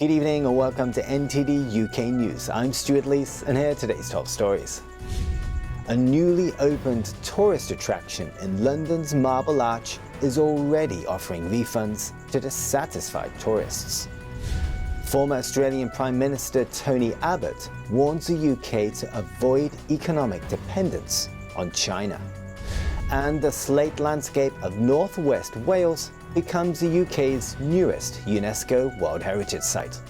Good evening and welcome to NTD UK News. I'm Stuart Lees and here are today's top stories. A newly opened tourist attraction in London's Marble Arch is already offering refunds to dissatisfied tourists. Former Australian Prime Minister Tony Abbott warns the UK to avoid economic dependence on China. And the Slate landscape of northwest Wales becomes the UK's newest UNESCO World Heritage Site.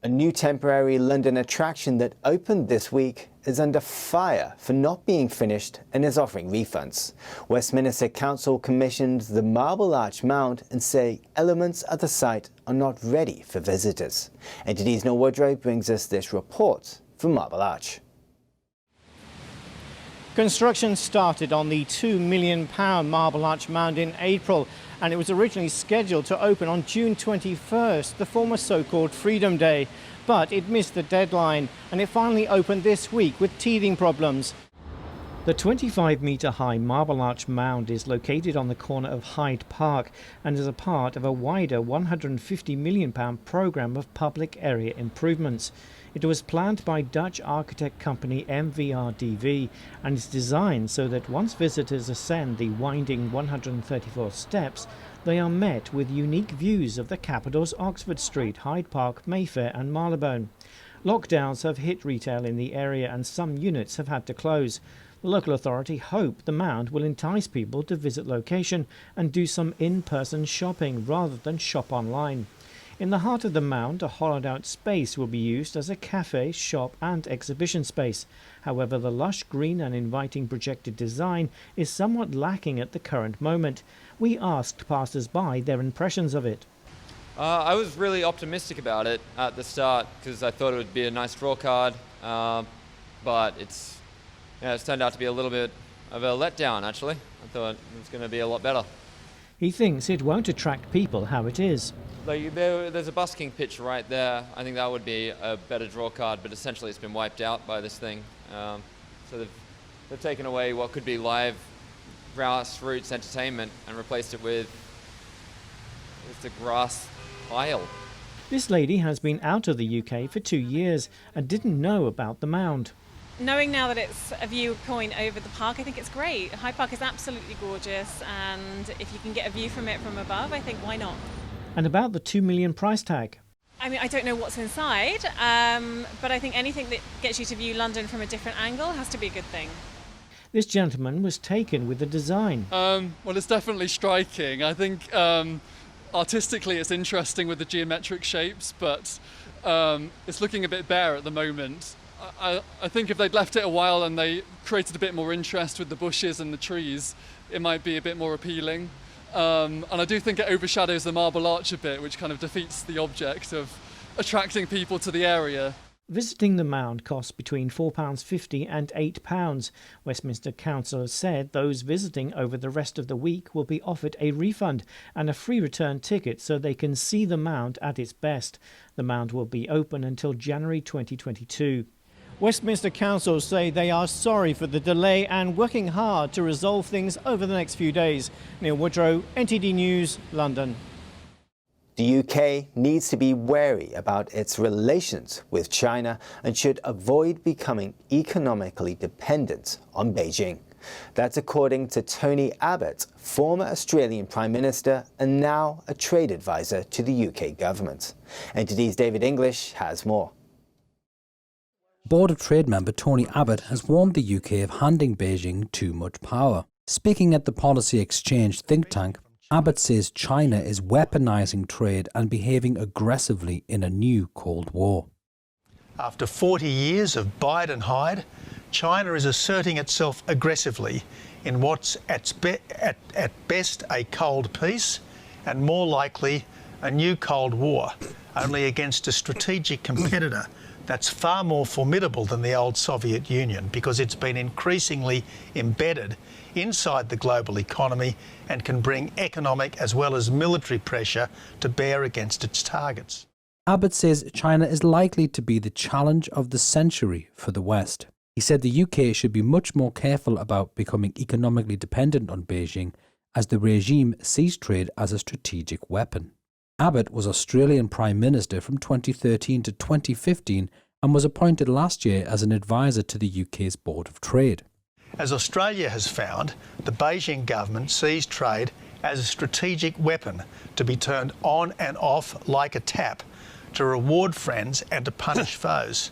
A new temporary London attraction that opened this week is under fire for not being finished and is offering refunds. Westminster Council commissioned the Marble Arch Mound and say elements of the site are not ready for visitors. NTD's Noel Woodrow brings us this report from Marble Arch. Construction started on the £2 million Marble Arch Mound in April, and it was originally scheduled to open on June 21st, the former so-called Freedom Day. But it missed the deadline, and it finally opened this week with teething problems. The 25-metre-high Marble Arch Mound is located on the corner of Hyde Park and is a part of a wider £150 million programme of public area improvements. It was planned by Dutch architect company MVRDV and is designed so that once visitors ascend the winding 134 steps, they are met with unique views of the capital's Oxford Street, Hyde Park, Mayfair and Marylebone. Lockdowns have hit retail in the area and some units have had to close. The local authority hope the mound will entice people to visit location and do some in-person shopping rather than shop online. In the heart of the mound, a hollowed-out space will be used as a cafe, shop and exhibition space. However, the lush green and inviting projected design is somewhat lacking at the current moment. We asked passers-by their impressions of it. I was really optimistic about it at the start because I thought it would be a nice draw card, but it's turned out to be a little bit of a letdown, actually. I thought it was going to be a lot better. He thinks it won't attract people how it is. There's a busking pitch right there. I think that would be a better draw card, but essentially it's been wiped out by this thing. So they've taken away what could be live grassroots entertainment and replaced it with a grass pile. This lady has been out of the UK for 2 years and didn't know about the mound. Knowing now that it's a viewpoint over the park, I think it's great. Hyde Park is absolutely gorgeous, and if you can get a view from it from above, I think why not? And about the £2 million price tag. I mean, I don't know what's inside, but I think anything that gets you to view London from a different angle has to be a good thing. This gentleman was taken with the design. Well, it's definitely striking. I think artistically it's interesting with the geometric shapes, but it's looking a bit bare at the moment. I think if they'd left it a while and they created a bit more interest with the bushes and the trees, it might be a bit more appealing. And I do think it overshadows the Marble Arch a bit, which kind of defeats the object of attracting people to the area. Visiting the mound costs between £4.50 and £8. Westminster Council has said those visiting over the rest of the week will be offered a refund and a free return ticket so they can see the mound at its best. The mound will be open until January 2022. Westminster Council say they are sorry for the delay and working hard to resolve things over the next few days. Neil Woodrow, NTD News, London. The UK needs to be wary about its relations with China and should avoid becoming economically dependent on Beijing. That's according to Tony Abbott, former Australian Prime Minister and now a trade advisor to the UK government. NTD's David English has more. Board of Trade member Tony Abbott has warned the UK of handing Beijing too much power. Speaking at the Policy Exchange think tank, Abbott says China is weaponising trade and behaving aggressively in a new Cold War. After 40 years of bide and hide, China is asserting itself aggressively in what's at best a cold peace and more likely a new Cold War, only against a strategic competitor that's far more formidable than the old Soviet Union because it's been increasingly embedded inside the global economy and can bring economic as well as military pressure to bear against its targets. Abbott says China is likely to be the challenge of the century for the West. He said the UK should be much more careful about becoming economically dependent on Beijing, as the regime sees trade as a strategic weapon. Abbott was Australian Prime Minister from 2013 to 2015 and was appointed last year as an advisor to the UK's Board of Trade. As Australia has found, the Beijing government sees trade as a strategic weapon to be turned on and off like a tap, to reward friends and to punish foes.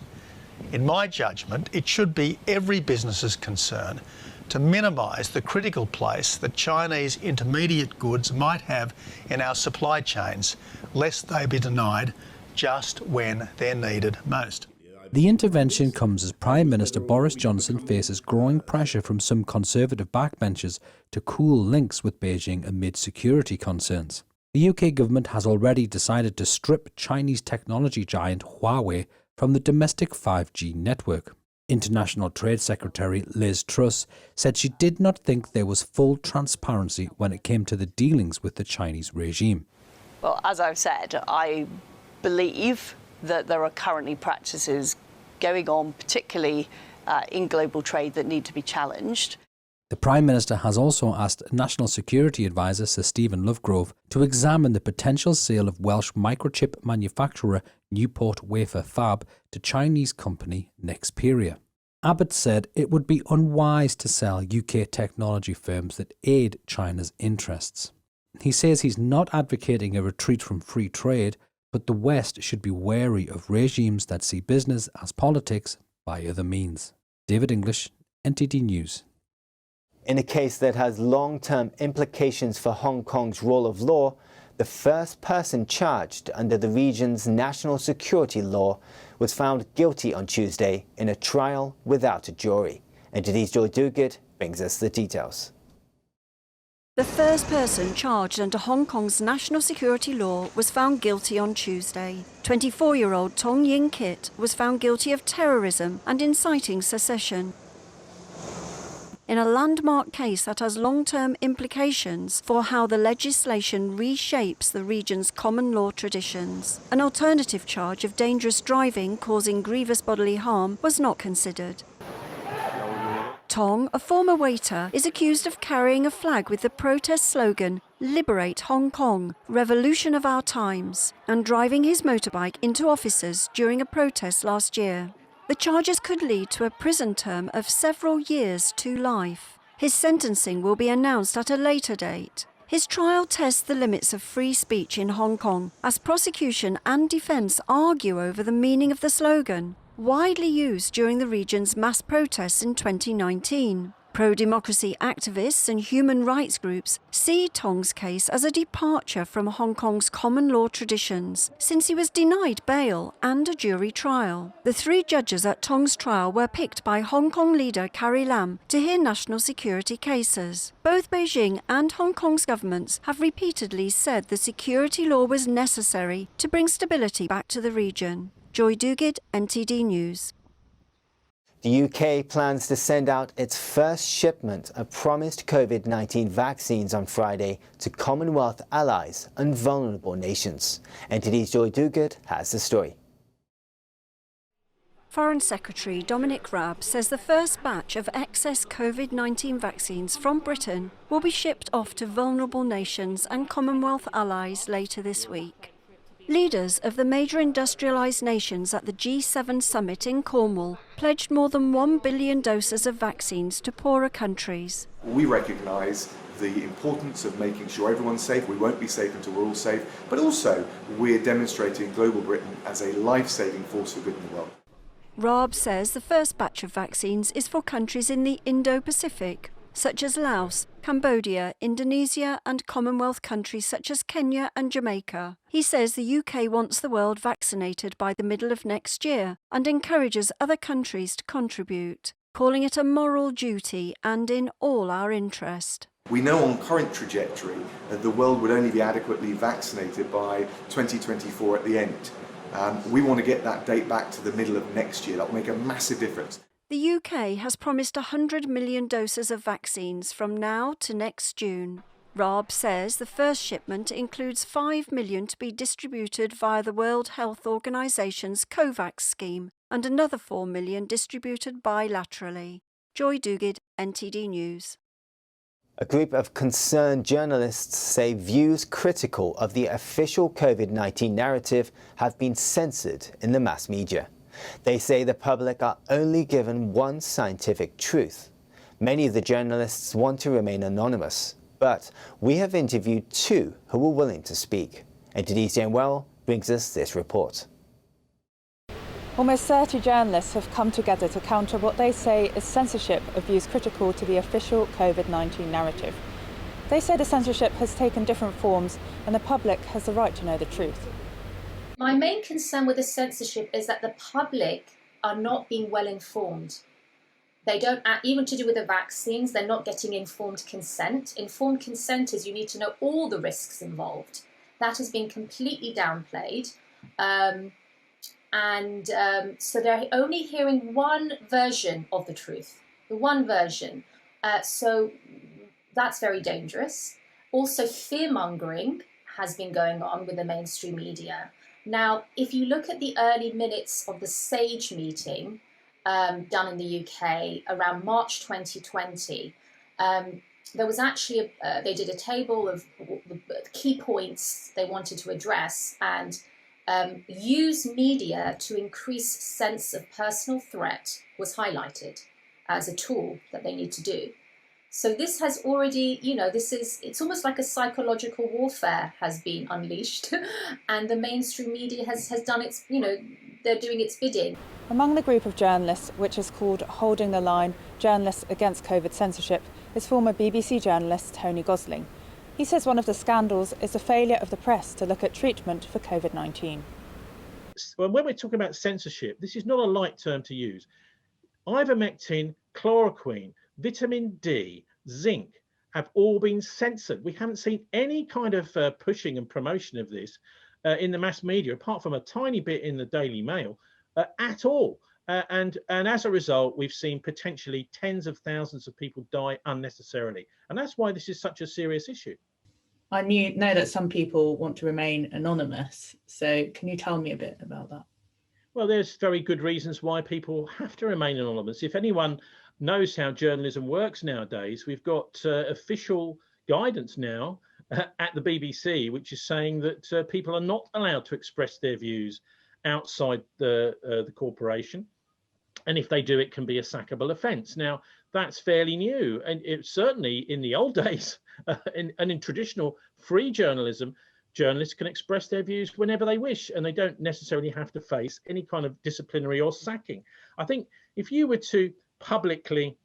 In my judgment, it should be every business's concern to minimise the critical place that Chinese intermediate goods might have in our supply chains, lest they be denied just when they're needed most. The intervention comes as Prime Minister Boris Johnson faces growing pressure from some Conservative backbenchers to cool links with Beijing amid security concerns. The UK government has already decided to strip Chinese technology giant Huawei from the domestic 5G network. International Trade Secretary Liz Truss said she did not think there was full transparency when it came to the dealings with the Chinese regime. Well, as I've said, I believe that there are currently practices going on, particularly in global trade, that need to be challenged. The Prime Minister has also asked National Security Advisor Sir Stephen Lovegrove to examine the potential sale of Welsh microchip manufacturer Newport Wafer Fab to Chinese company Nexperia. Abbott said it would be unwise to sell UK technology firms that aid China's interests. He says he's not advocating a retreat from free trade, but the West should be wary of regimes that see business as politics by other means. David English, NTD News. In a case that has long-term implications for Hong Kong's rule of law, the first person charged under the region's national security law was found guilty on Tuesday in a trial without a jury. NTD's Joy Duguid brings us the details. The first person charged under Hong Kong's national security law was found guilty on Tuesday. 24-year-old Tong Ying Kit was found guilty of terrorism and inciting secession in a landmark case that has long-term implications for how the legislation reshapes the region's common law traditions. An alternative charge of dangerous driving causing grievous bodily harm was not considered. Tong, a former waiter, is accused of carrying a flag with the protest slogan, "Liberate Hong Kong, Revolution of Our Times," and driving his motorbike into officers during a protest last year. The charges could lead to a prison term of several years to life. His sentencing will be announced at a later date. His trial tests the limits of free speech in Hong Kong, as prosecution and defence argue over the meaning of the slogan, widely used during the region's mass protests in 2019. Pro-democracy activists and human rights groups see Tong's case as a departure from Hong Kong's common law traditions, since he was denied bail and a jury trial. The three judges at Tong's trial were picked by Hong Kong leader Carrie Lam to hear national security cases. Both Beijing and Hong Kong's governments have repeatedly said the security law was necessary to bring stability back to the region. Joy Duguid, NTD News. The UK plans to send out its first shipment of promised COVID-19 vaccines on Friday to Commonwealth allies and vulnerable nations. NTD's Joy Duguid has the story. Foreign Secretary Dominic Raab says the first batch of excess COVID-19 vaccines from Britain will be shipped off to vulnerable nations and Commonwealth allies later this week. Leaders of the major industrialised nations at the G7 summit in Cornwall pledged more than 1 billion doses of vaccines to poorer countries. We recognise the importance of making sure everyone's safe. We won't be safe until we're all safe, but also we're demonstrating global Britain as a life-saving force for good in the world. Raab says the first batch of vaccines is for countries in the Indo-Pacific, such as Laos, Cambodia, Indonesia and Commonwealth countries such as Kenya and Jamaica. He says the UK wants the world vaccinated by the middle of next year and encourages other countries to contribute, calling it a moral duty and in all our interest. We know on current trajectory that the world would only be adequately vaccinated by 2024 at the end. We want to get that date back to the middle of next year. That will make a massive difference. The UK has promised 100 million doses of vaccines from now to next June. Raab says the first shipment includes 5 million to be distributed via the World Health Organisation's COVAX scheme and another 4 million distributed bilaterally. Joy Duguid, NTD News. A group of concerned journalists say views critical of the official COVID-19 narrative have been censored in the mass media. They say the public are only given one scientific truth. Many of the journalists want to remain anonymous, but we have interviewed two who were willing to speak. NTD's Jane Well brings us this report. Almost 30 journalists have come together to counter what they say is censorship of views critical to the official COVID-19 narrative. They say the censorship has taken different forms and the public has the right to know the truth. My main concern with the censorship is that the public are not being well informed. They don't, even to do with the vaccines, they're not getting informed consent. Informed consent is you need to know all the risks involved. That has been completely downplayed. So they're only hearing one version of the truth, the one version. So that's very dangerous. Also, fear-mongering has been going on with the mainstream media. Now, if you look at the early minutes of the SAGE meeting done in the UK around March 2020, there was actually, they did a table of the key points they wanted to address and use media to increase sense of personal threat was highlighted as a tool that they need to do. So this has already, it's almost like a psychological warfare has been unleashed and the mainstream media has done its, they're doing its bidding. Among the group of journalists, which is called Holding the Line, Journalists Against COVID Censorship, is former BBC journalist Tony Gosling. He says one of the scandals is the failure of the press to look at treatment for COVID-19. Well, when we're talking about censorship, this is not a light term to use. Ivermectin, chloroquine, vitamin D, zinc have all been censored. We haven't seen any kind of pushing and promotion of this in the mass media, apart from a tiny bit in the Daily Mail, at all. And as a result, we've seen potentially tens of thousands of people die unnecessarily. And that's why this is such a serious issue. I know that some people want to remain anonymous. So can you tell me a bit about that? Well, there's very good reasons why people have to remain anonymous. If anyone knows how journalism works nowadays, we've got official guidance now at the BBC, which is saying that people are not allowed to express their views outside the corporation. And if they do, it can be a sackable offence. Now, that's fairly new. And it's certainly in the old days, in traditional free journalism, journalists can express their views whenever they wish, and they don't necessarily have to face any kind of disciplinary or sacking. I think if you were to publicly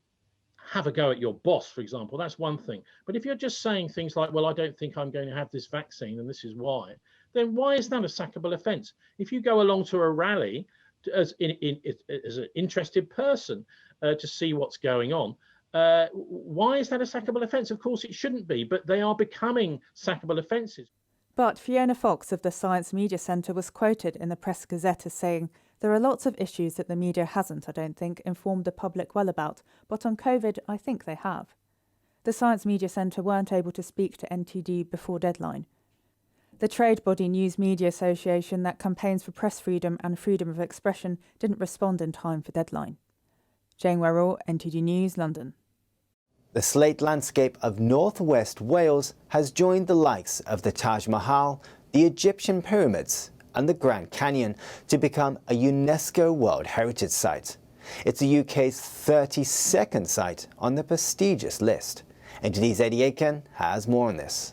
have a go at your boss, for example, that's one thing. But if you're just saying things like, well, I don't think I'm going to have this vaccine and this is why, then why is that a sackable offence? If you go along to a rally as an interested person to see what's going on, why is that a sackable offence? Of course it shouldn't be, but they are becoming sackable offences. But Fiona Fox of the Science Media Centre was quoted in the Press Gazette as saying, "There are lots of issues that the media hasn't, I don't think, informed the public well about, but on COVID, I think they have." The Science Media Centre weren't able to speak to NTD before deadline. The trade body News Media Association that campaigns for press freedom and freedom of expression didn't respond in time for deadline. Jane Werrell, NTD News, London. The Slate landscape of northwest Wales has joined the likes of the Taj Mahal, the Egyptian pyramids and the Grand Canyon to become a UNESCO World Heritage Site. It's the UK's 32nd site on the prestigious list. NTD's Eddie Aiken has more on this.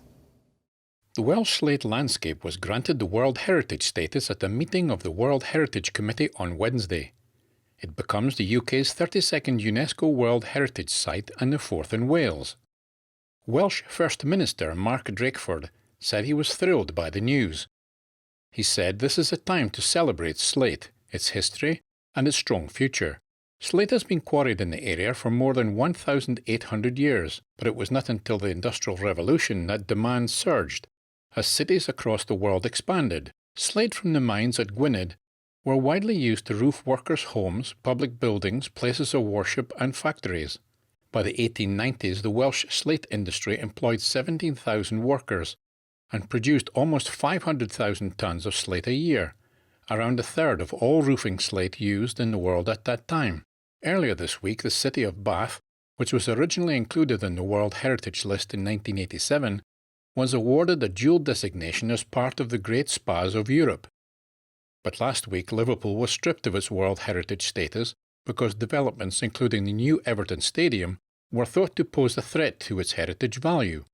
The Welsh Slate landscape was granted the World Heritage status at a meeting of the World Heritage Committee on Wednesday. It becomes the UK's 32nd UNESCO World Heritage Site and the 4th in Wales. Welsh First Minister Mark Drakeford said he was thrilled by the news. He said this is a time to celebrate Slate, its history and its strong future. Slate has been quarried in the area for more than 1,800 years, but it was not until the Industrial Revolution that demand surged. As cities across the world expanded, slate from the mines at Gwynedd were widely used to roof workers' homes, public buildings, places of worship and factories. By the 1890s, the Welsh slate industry employed 17,000 workers and produced almost 500,000 tonnes of slate a year, around a third of all roofing slate used in the world at that time. Earlier this week, the city of Bath, which was originally included in the World Heritage List in 1987, was awarded a dual designation as part of the Great Spas of Europe. But last week, Liverpool was stripped of its World Heritage status because developments, including the new Everton Stadium, were thought to pose a threat to its heritage value.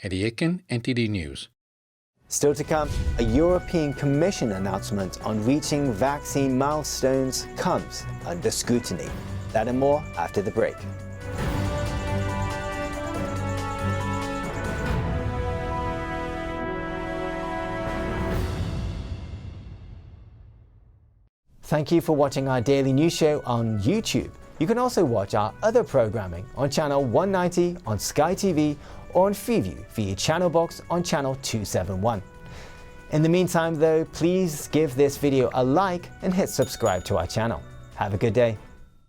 Eddie Aiken, NTD News. Still to come, a European Commission announcement on reaching vaccine milestones comes under scrutiny. That and more after the break. Thank you for watching our daily news show on YouTube. You can also watch our other programming on channel 190 on Sky TV or on Freeview via channel box on channel 271. In the meantime though, please give this video a like and hit subscribe to our channel. Have a good day.